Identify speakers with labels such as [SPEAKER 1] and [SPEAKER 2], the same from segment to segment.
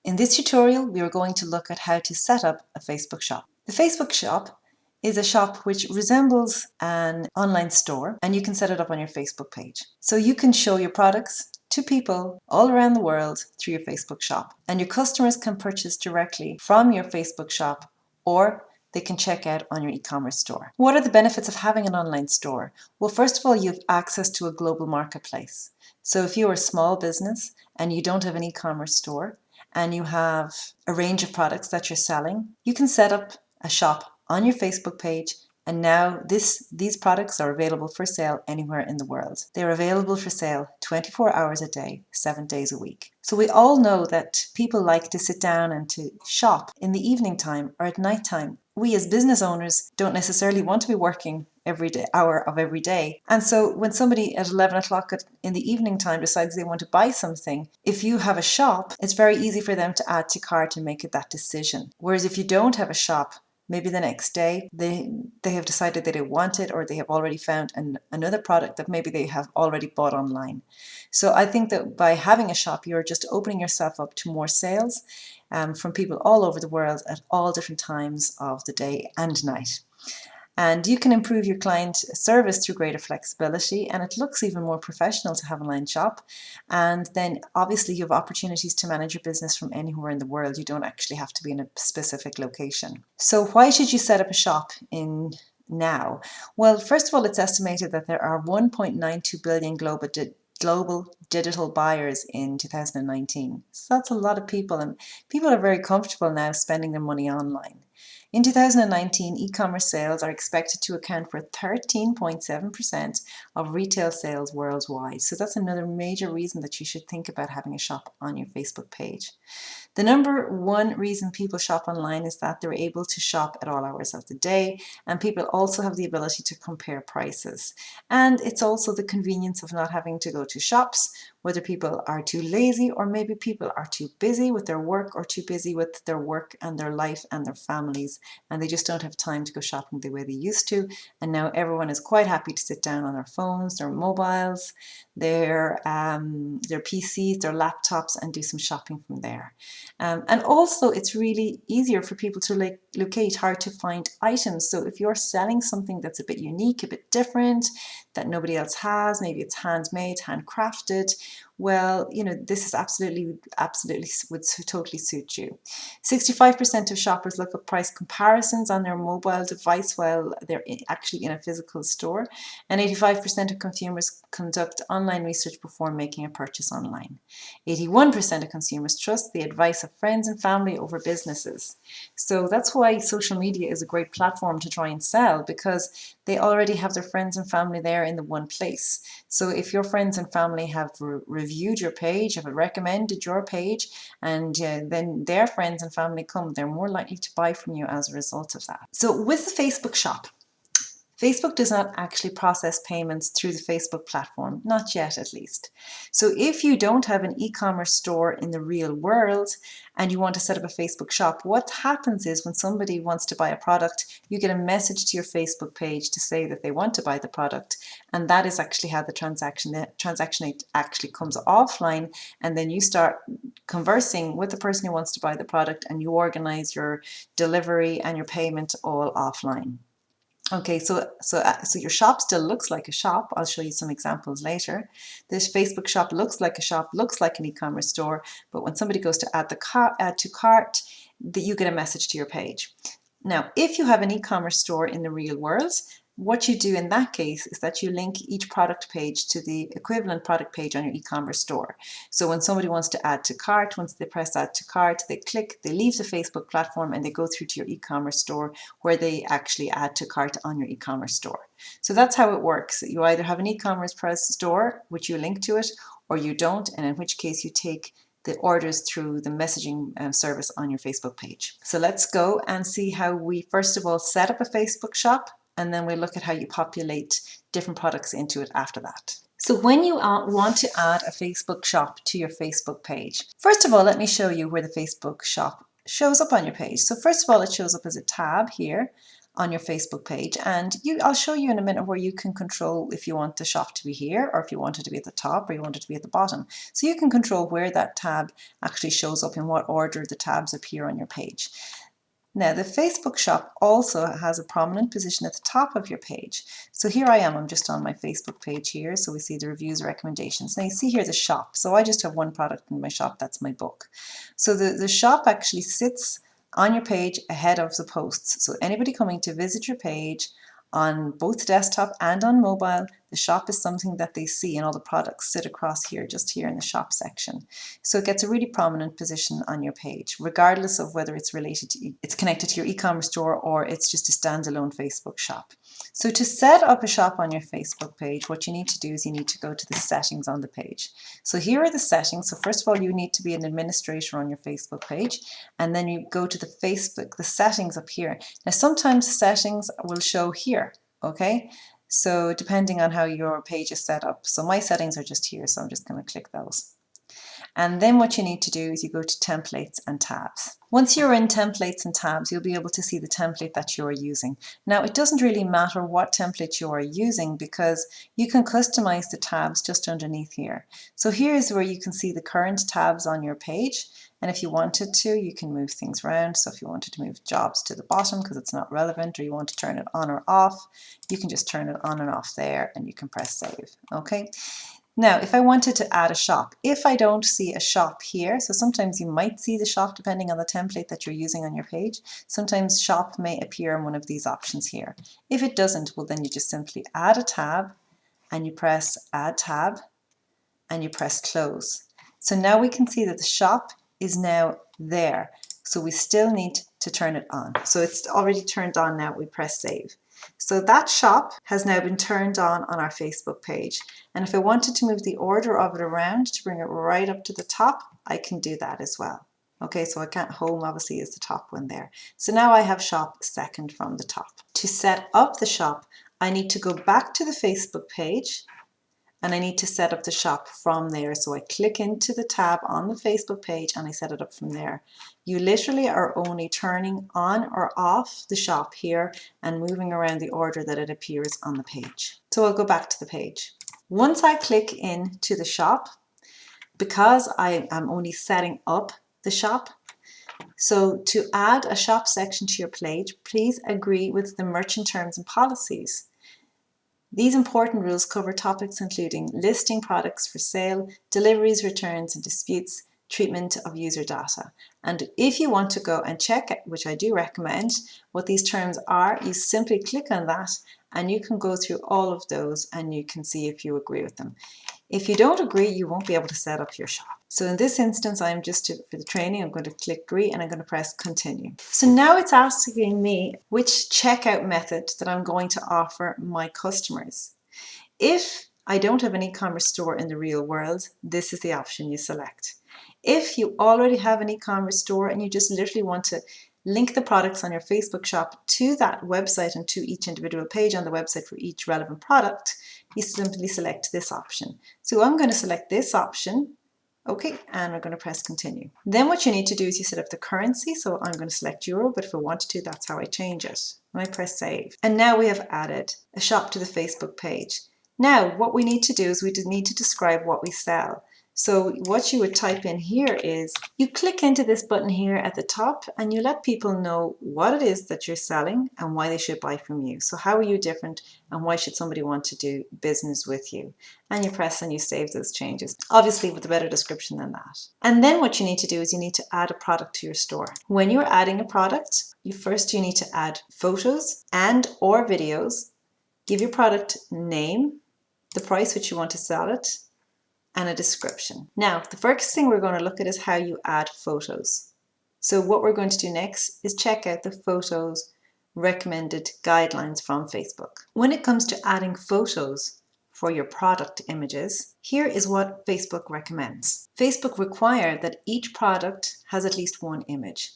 [SPEAKER 1] In this tutorial, we are going to look at how to set up a Facebook shop. The Facebook shop is a shop which resembles an online store, and you can set it up on your Facebook page. So you can show your products to people all around the world through your Facebook shop, and your customers can purchase directly from your Facebook shop, or they can check out on your e-commerce store. What are the benefits of having an online store? Well, first of all, you have access to a global marketplace. So if you're a small business and you don't have an e-commerce store and you have a range of products that you're selling, you can set up a shop on your Facebook page, and now these products are available for sale anywhere in the world. They're available for sale 24 hours a day, 7 days a week. So we all know that people like to sit down and to shop in the evening time or at night time. We as business owners don't necessarily want to be working every day, hour of every day. And so when somebody at 11 o'clock in the evening time decides they want to buy something, if you have a shop, it's very easy for them to add to cart and make that decision. Whereas if you don't have a shop, maybe the next day they have decided that they want it, or they have already found another product that maybe they have already bought online. So I think that by having a shop, you're just opening yourself up to more sales from people all over the world at all different times of the day and night. And you can improve your client service through greater flexibility, and it looks even more professional to have an online shop. And then obviously you have opportunities to manage your business from anywhere in the world. You don't actually have to be in a specific location. So why should you set up a shop in now? Well, first of all, it's estimated that there are 1.92 billion global digital buyers in 2019. So that's a lot of people, and people are very comfortable now spending their money online. In 2019, e-commerce sales are expected to account for 13.7% of retail sales worldwide. So that's another major reason that you should think about having a shop on your Facebook page. The number one reason people shop online is that they're able to shop at all hours of the day, and people also have the ability to compare prices. And it's also the convenience of not having to go to shops, whether people are too lazy, or maybe people are too busy with their work, or too busy with their work and their life and their families, and they just don't have time to go shopping the way they used to. And now everyone is quite happy to sit down on their phones, their mobiles, their PCs, their laptops, and do some shopping from there. And also it's really easier for people to locate hard to find items. So if you're selling something that's a bit unique, a bit different, that nobody else has, maybe it's handmade, handcrafted, well, you know, this is absolutely would totally suit you. 65% of shoppers look up price comparisons on their mobile device while they're actually in a physical store, and 85% of consumers conduct online research before making a purchase online. 81% of consumers trust the advice of friends and family over businesses. So that's why social media is a great platform to try and sell, because they already have their friends and family there in the one place. So if your friends and family have reviewed your page, have recommended your page, and then their friends and family come, they're more likely to buy from you as a result of that. So with the Facebook shop, Facebook does not actually process payments through the Facebook platform, not yet at least. So if you don't have an e-commerce store in the real world and you want to set up a Facebook shop, what happens is when somebody wants to buy a product, you get a message to your Facebook page to say that they want to buy the product, and that is actually how the transaction actually comes offline, and then you start conversing with the person who wants to buy the product, and you organize your delivery and your payment all offline. Okay, so your shop still looks like a shop. I'll show you some examples later. This Facebook shop looks like a shop, looks like an e-commerce store, but when somebody goes to add to cart, you get a message to your page. Now, if you have an e-commerce store in the real world, what you do in that case is that you link each product page to the equivalent product page on your e-commerce store. So when somebody wants to add to cart, once they press add to cart, they click, they leave the Facebook platform, and they go through to your e-commerce store where they actually add to cart on your e-commerce store. So that's how it works. You either have an e-commerce store, which you link to it, or you don't, and in which case you take the orders through the messaging service on your Facebook page. So let's go and see how we first of all set up a Facebook shop, and then we look at how you populate different products into it after that. So when you want to add a Facebook shop to your Facebook page, first of all, let me show you where the Facebook shop shows up on your page. So first of all, it shows up as a tab here on your Facebook page, and I'll show you in a minute where you can control if you want the shop to be here, or if you want it to be at the top, or you want it to be at the bottom. So you can control where that tab actually shows up, in what order the tabs appear on your page. Now, the Facebook shop also has a prominent position at the top of your page. So here I am, I'm just on my Facebook page here. So we see the reviews, recommendations. Now you see here the shop. So I just have one product in my shop, that's my book. So the shop actually sits on your page ahead of the posts. So anybody coming to visit your page on both desktop and on mobile, the shop is something that they see, and all the products sit across here, just here in the shop section. So it gets a really prominent position on your page, regardless of whether it's connected to your e-commerce store or it's just a standalone Facebook shop. So to set up a shop on your Facebook page, what you need to do is you need to go to the settings on the page. So here are the settings. So first of all, you need to be an administrator on your Facebook page, and then you go to the settings up here. Now sometimes the settings will show here, okay? So depending on how your page is set up. So my settings are just here, so I'm just going to click those. And then what you need to do is you go to templates and tabs. Once you're in templates and tabs, you'll be able to see the template that you're using. Now, it doesn't really matter what template you are using, because you can customize the tabs just underneath here. So here's where you can see the current tabs on your page. And if you wanted to, you can move things around. So if you wanted to move jobs to the bottom because it's not relevant, or you want to turn it on or off, you can just turn it on and off there, and you can press save. Okay. Now, if I wanted to add a shop, if I don't see a shop here, so sometimes you might see the shop depending on the template that you're using on your page. Sometimes shop may appear in one of these options here. If it doesn't, well, then you just simply add a tab, and you press add tab, and you press close. So now we can see that the shop is now there. So we still need to turn it on. So it's already turned on now. We press save. So that shop has now been turned on our Facebook page. And if I wanted to move the order of it around to bring it right up to the top, I can do that as well. Okay, so home obviously is the top one there. So now I have shop second from the top. To set up the shop, I need to go back to the Facebook page, and I need to set up the shop from there. So I click into the tab on the Facebook page and I set it up from there. You literally are only turning on or off the shop here and moving around the order that it appears on the page. So I'll go back to the page. Once I click into the shop, because I am only setting up the shop, so to add a shop section to your page, please agree with the merchant terms and policies. These important rules cover topics including listing products for sale, deliveries, returns and disputes, treatment of user data. And if you want to go and check, which I do recommend, what these terms are, you simply click on that and you can go through all of those and you can see if you agree with them. If you don't agree, you won't be able to set up your shop. So in this instance, for the training, I'm going to click agree and I'm going to press continue. So now it's asking me which checkout method that I'm going to offer my customers. If I don't have an e-commerce store in the real world, this is the option you select. If you already have an e-commerce store and you just literally want to link the products on your Facebook shop to that website and to each individual page on the website for each relevant product, you simply select this option. So I'm going to select this option. Okay, and we're going to press continue. Then what you need to do is you set up the currency. So I'm going to select euro, but if I wanted to, that's how I change it. And I press save. And now we have added a shop to the Facebook page. Now what we need to do is we need to describe what we sell. So what you would type in here is you click into this button here at the top and you let people know what it is that you're selling and why they should buy from you. So how are you different and why should somebody want to do business with you? And you press and you save those changes, obviously with a better description than that. And then what you need to do is you need to add a product to your store. When you're adding a product, you need to add photos and or videos, give your product name, the price which you want to sell it, and a description. Now, the first thing we're going to look at is how you add photos. So what we're going to do next is check out the photos recommended guidelines from Facebook. When it comes to adding photos for your product images, here is what Facebook recommends. Facebook requires that each product has at least one image.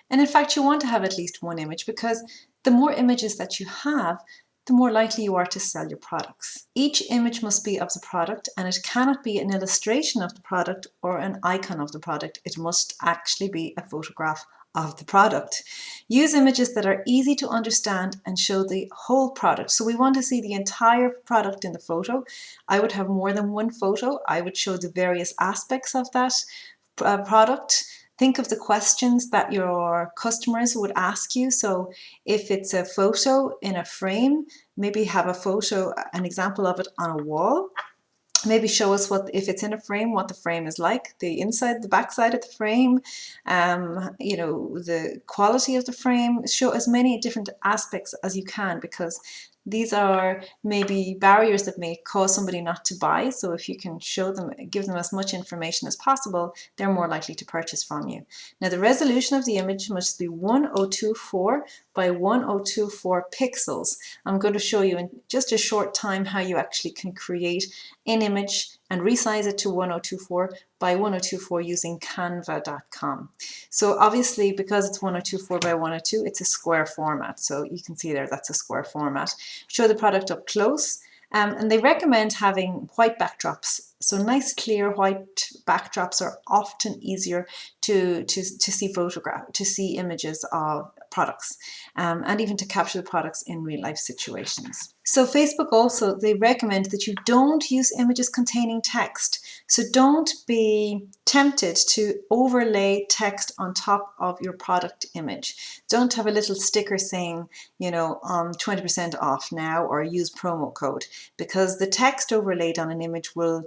[SPEAKER 1] And in fact, you want to have at least one image because the more images that you have, the more likely you are to sell your products. Each image must be of the product and it cannot be an illustration of the product or an icon of the product. It must actually be a photograph of the product. Use images that are easy to understand and show the whole product. So we want to see the entire product in the photo. I would have more than one photo. I would show the various aspects of that product. Think of the questions that your customers would ask you. So if it's a photo in a frame, maybe have a photo, an example of it on a wall. Maybe show us what, if it's in a frame, what the frame is like, the inside, the backside of the frame, you know, the quality of the frame. Show as many different aspects as you can, because these are maybe barriers that may cause somebody not to buy. So if you can show them, give them as much information as possible, they're more likely to purchase from you. Now the resolution of the image must be 1024 by 1024 pixels. I'm going to show you in just a short time how you actually can create an image and resize it to 1024 by 1024 using canva.com. So obviously, because it's 1024 by 102, it's a square format. So you can see there, that's a square format. Show the product up close. And they recommend having white backdrops. So nice clear white backdrops are often easier to see images of products, and even to capture the products in real life situations. So Facebook also, they recommend that you don't use images containing text. So don't be tempted to overlay text on top of your product image. Don't have a little sticker saying, you know, 20% off now, or use promo code, because the text overlaid on an image will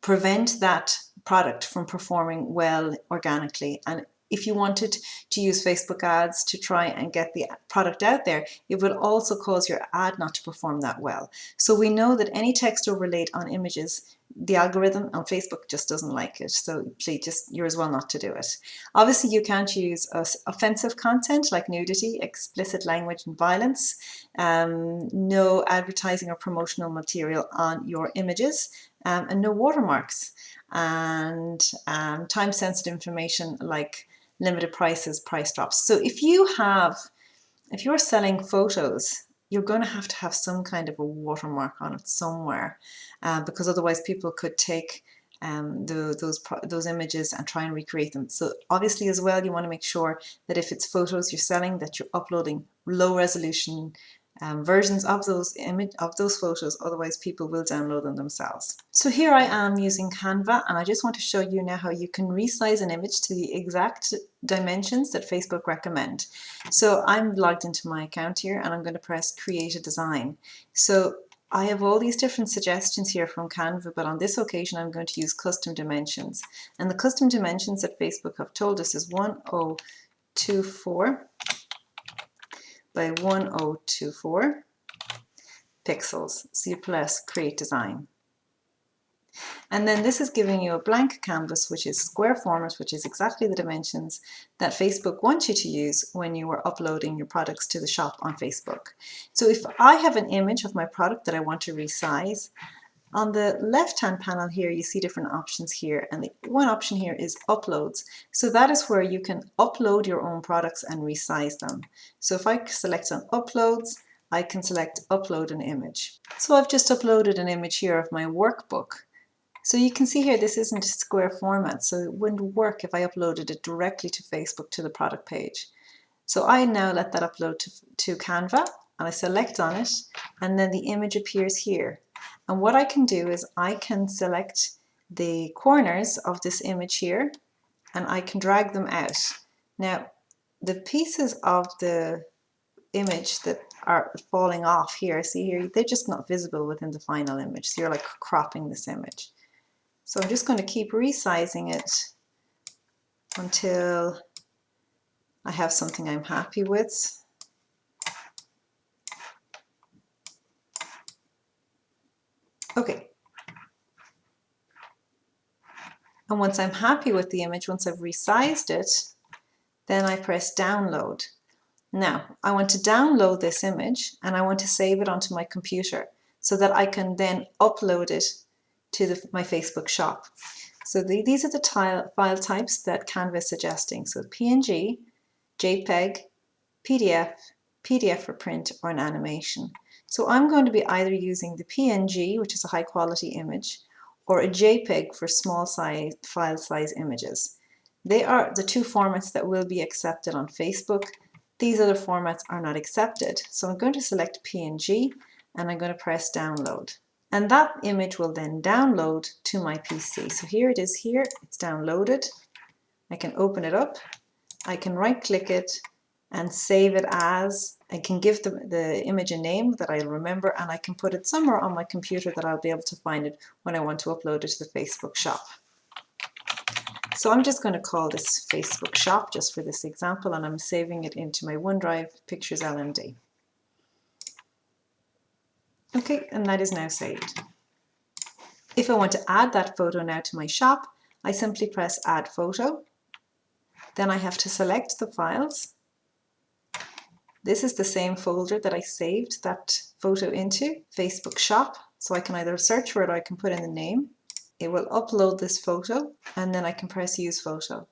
[SPEAKER 1] prevent that product from performing well organically. And if you wanted to use Facebook ads to try and get the product out there, it will also cause your ad not to perform that well. So we know that any text overlaid on images, the algorithm on Facebook just doesn't like it. So please, you're as well not to do it. Obviously, you can't use offensive content like nudity, explicit language, and violence. No advertising or promotional material on your images, and no watermarks, and time-sensitive information like limited prices, price drops. So if you're selling photos, you're going to have some kind of a watermark on it somewhere, because otherwise people could take those images and try and recreate them. So obviously as well, you want to make sure that if it's photos you're selling, that you're uploading low resolution versions of those photos, otherwise people will download them themselves. So here I am using Canva, and I just want to show you now how you can resize an image to the exact dimensions that Facebook recommend. So I'm logged into my account here, and I'm going to press create a design. So I have all these different suggestions here from Canva, but on this occasion I'm going to use custom dimensions. And the custom dimensions that Facebook have told us is 1024 by 1024 pixels. So you press create design. And then this is giving you a blank canvas, which is square format, which is exactly the dimensions that Facebook wants you to use when you are uploading your products to the shop on Facebook. So if I have an image of my product that I want to resize, on the left-hand panel here, you see different options here, and the one option here is uploads. So that is where you can upload your own products and resize them. So if I select on uploads, I can select upload an image. So I've just uploaded an image here of my workbook. So you can see here, this isn't a square format, so it wouldn't work if I uploaded it directly to Facebook to the product page. So I now let that upload to Canva, and I select on it, and then the image appears here. And what I can do is I can select the corners of this image here, and I can drag them out. Now, the pieces of the image that are falling off here, see here, they're just not visible within the final image. So you're like cropping this image. So I'm just going to keep resizing it until I have something I'm happy with. Okay. And once I'm happy with the image, once I've resized it, then I press download. Now, I want to download this image and I want to save it onto my computer so that I can then upload it to my Facebook shop. So these are the file types that Canva is suggesting. So PNG, JPEG, PDF, PDF for print, or an animation. So I'm going to be either using the PNG, which is a high quality image, or a JPEG for small size file size images. They are the two formats that will be accepted on Facebook. These other formats are not accepted. So I'm going to select PNG and I'm going to press download. And that image will then download to my PC. So here it is here, it's downloaded. I can open it up, I can right click it and save it as, I can give the image a name that I'll remember, and I can put it somewhere on my computer that I'll be able to find it when I want to upload it to the Facebook shop. So I'm just going to call this Facebook shop just for this example, and I'm saving it into my OneDrive Pictures LMD. Okay, and that is now saved. If I want to add that photo now to my shop, I simply press Add Photo. Then I have to select the files. This is the same folder that I saved that photo into, Facebook Shop. So I can either search for it or I can put in the name. It will upload this photo and then I can press Use Photo.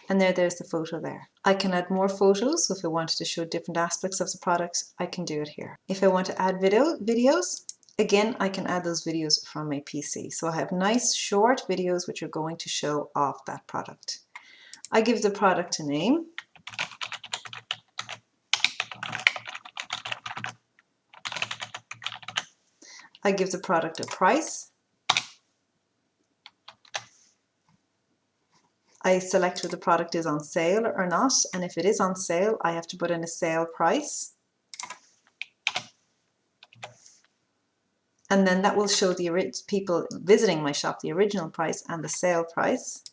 [SPEAKER 1] And there's the photo there. I can add more photos, so if I wanted to show different aspects of the product, I can do it here. If I want to add videos, again, I can add those videos from my PC. So I have nice short videos which are going to show off that product. I give the product a name. I give the product a price. I select whether the product is on sale or not, and if it is on sale, I have to put in a sale price. And then that will show the people visiting my shop the original price and the sale price.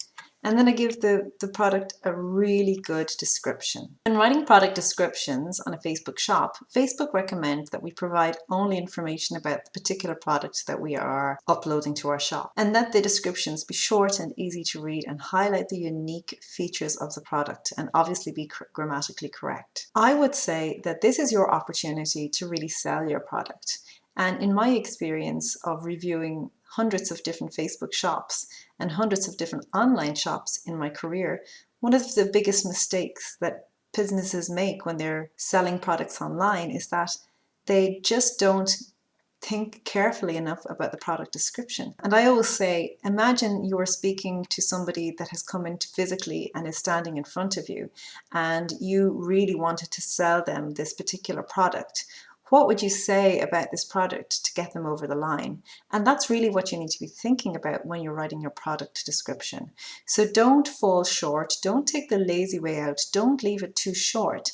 [SPEAKER 1] And then I give the product a really good description. When writing product descriptions on a Facebook shop, Facebook recommends that we provide only information about the particular product that we are uploading to our shop, and that the descriptions be short and easy to read and highlight the unique features of the product and obviously be grammatically correct. I would say that this is your opportunity to really sell your product. And in my experience of reviewing hundreds of different Facebook shops and hundreds of different online shops in my career, one of the biggest mistakes that businesses make when they're selling products online is that they just don't think carefully enough about the product description. And I always say, imagine you are speaking to somebody that has come in physically and is standing in front of you, and you really wanted to sell them this particular product. What would you say about this product to get them over the line? And that's really what you need to be thinking about when you're writing your product description. So don't fall short, don't take the lazy way out, don't leave it too short.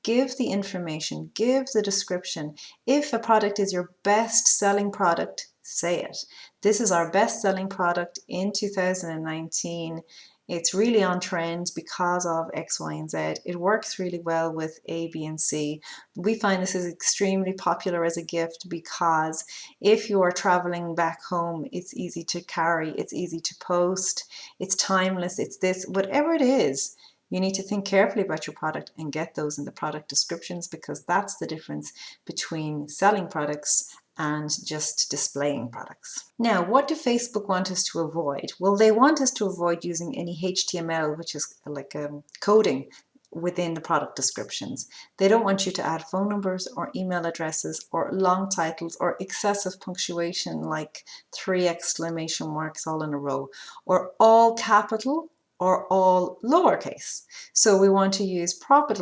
[SPEAKER 1] Give the information, give the description. If a product is your best selling product, say it. This is our best selling product in 2019. It's really on trend because of X, Y, and Z. It works really well with A, B, and C. We find this is extremely popular as a gift because if you are traveling back home, it's easy to carry, it's easy to post, it's timeless, it's this, whatever it is. You need to think carefully about your product and get those in the product descriptions, because that's the difference between selling products and just displaying products. Now, what do Facebook want us to avoid? Well, they want us to avoid using any HTML, which is like coding within the product descriptions. They don't want you to add phone numbers or email addresses or long titles or excessive punctuation like 3 exclamation marks all in a row, or all capital or all lowercase. So we want to use proper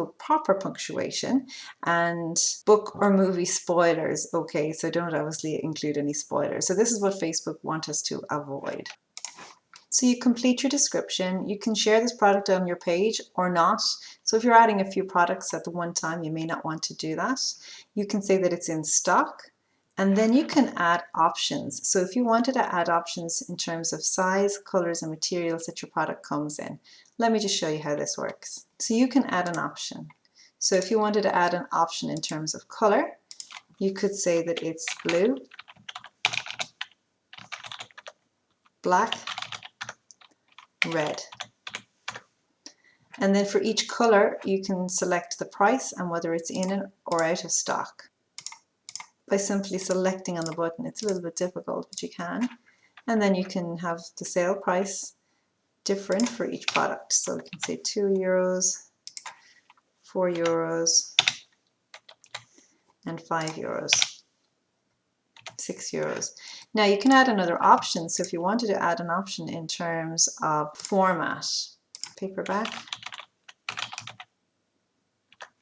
[SPEAKER 1] punctuation, and book or movie spoilers. Okay, so don't obviously include any spoilers. So this is what Facebook wants us to avoid. So you complete your description. You can share this product on your page or not. So if you're adding a few products at the one time, you may not want to do that. You can say that it's in stock. And then you can add options. So if you wanted to add options in terms of size, colors, and materials that your product comes in, let me just show you how this works. So you can add an option. So if you wanted to add an option in terms of color, you could say that it's blue, black, red. And then for each color, you can select the price and whether it's in or out of stock by simply selecting on the button. It's a little bit difficult, but you can. And then you can have the sale price different for each product. So we can say €2, €4, and €5, €6. Now you can add another option. So if you wanted to add an option in terms of format, paperback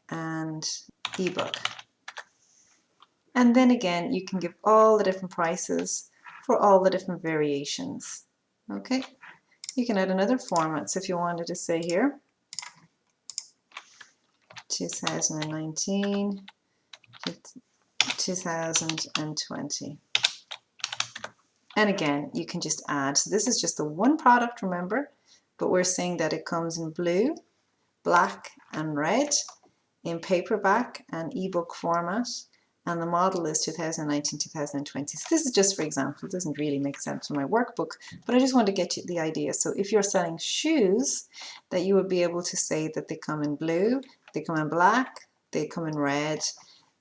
[SPEAKER 1] and ebook. And then again, you can give all the different prices for all the different variations. Okay, you can add another format. So if you wanted to say here, 2019, 2020. And again, you can just add. So this is just the one product, remember, but we're saying that it comes in blue, black, and red, in paperback and ebook format, and the model is 2019-2020. So this is just for example. It doesn't really make sense in my workbook, but I just want to get you the idea. So if you're selling shoes, that you would be able to say that they come in blue, they come in black, they come in red.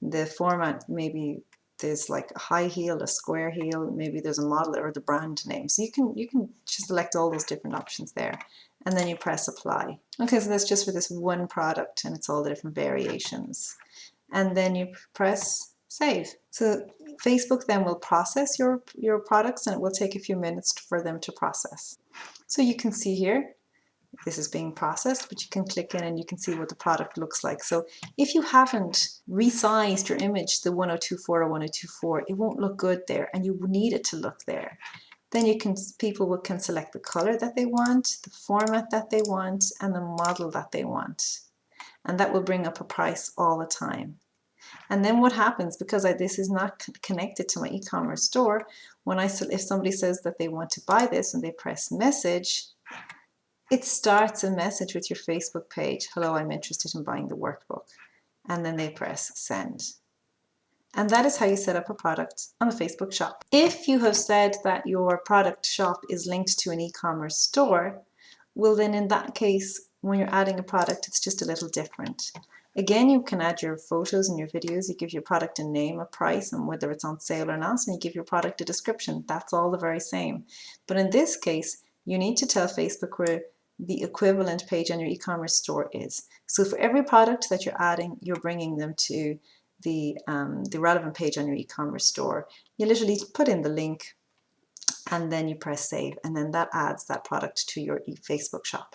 [SPEAKER 1] The format, maybe there's like a high heel, a square heel, maybe there's a model or the brand name. So you can just select all those different options there, and then you press apply. Okay, so that's just for this one product, and it's all the different variations. And then you press save. So Facebook then will process your products, and it will take a few minutes for them to process. So you can see here, this is being processed, but you can click in and you can see what the product looks like. So if you haven't resized your image, the 1024 or 1024, it won't look good there, and you need it to look there. Then you can, people can select the color that they want, the format that they want, and the model that they want. And that will bring up a price all the time. And then what happens, because this is not connected to my e-commerce store, when if somebody says that they want to buy this and they press message, it starts a message with your Facebook page. Hello, I'm interested in buying the workbook. And then they press send. And that is how you set up a product on the Facebook shop. If you have said that your product shop is linked to an e-commerce store, well then in that case, when you're adding a product, it's just a little different. Again, you can add your photos and your videos. You give your product a name, a price, and whether it's on sale or not, and you give your product a description. That's all the very same. But in this case, you need to tell Facebook where the equivalent page on your e-commerce store is. So for every product that you're adding, you're bringing them to the relevant page on your e-commerce store. You literally put in the link and then you press save, and then that adds that product to your Facebook shop.